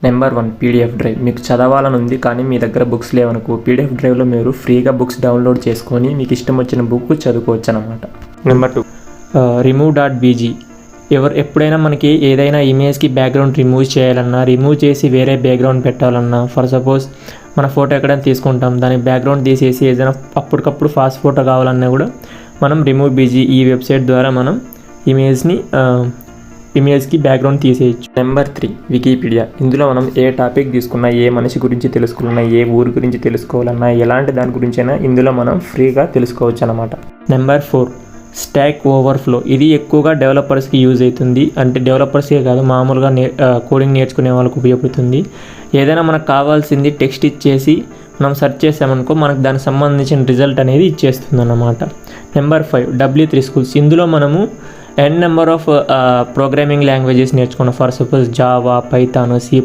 Number 1 PDF drive. మీకు చదవాలని ఉంది కానీ మీ దగ్గర బుక్స్ లేవనుకో, పీడిఎఫ్ డ్రైవ్లో మీరు ఫ్రీగా బుక్స్ డౌన్లోడ్ చేసుకొని మీకు ఇష్టం వచ్చిన బుక్ చదువుకోవచ్చు అనమాట. Number 2 remove.bg. ఎప్పుడైనా మనకి ఏదైనా ఇమేజ్కి బ్యాక్గ్రౌండ్ రిమూవ్ చేయాలన్నా, రిమూవ్ చేసి వేరే బ్యాక్గ్రౌండ్ పెట్టాలన్నా, ఫర్ సపోజ్ మన ఫోటో ఎక్కడైనా తీసుకుంటాం, దానికి బ్యాక్గ్రౌండ్ తీసేసి ఏదైనా అప్పటికప్పుడు ఫాస్ట్ ఫోటో కావాలన్నా కూడా మనం remove.bg ఈ వెబ్సైట్ ద్వారా మనం ఇమేజ్కి బ్యాక్గ్రౌండ్ తీసేయచ్చు. Number 3 Wikipedia. ఇందులో మనం ఏ టాపిక్ తీసుకున్నా, ఏ మనిషి గురించి తెలుసుకోవాలన్నా, ఏ ఊరు గురించి తెలుసుకోవాలన్నా, ఎలాంటి దాని గురించైనా ఇందులో మనం ఫ్రీగా తెలుసుకోవచ్చు అనమాట. Number 4 stock overflow. ఇది ఎక్కువగా డెవలపర్స్కి యూజ్ అవుతుంది. అంటే డెవలపర్స్కే కాదు, మామూలుగా కోడింగ్ నేర్చుకునే వాళ్ళకి ఉపయోగపడుతుంది. ఏదైనా మనకు కావాల్సింది టెక్స్ట్ ఇచ్చేసి మనం సెర్చ్ చేసామనుకో, మనకు దానికి సంబంధించిన రిజల్ట్ అనేది ఇచ్చేస్తుంది అన్నమాట. Number 5 W3 Schools. ఇందులో మనము నెంబర్ ఆఫ్ ప్రోగ్రామింగ్ లాంగ్వేజెస్ నేర్చుకున్నాం. For suppose Java, Python, C++,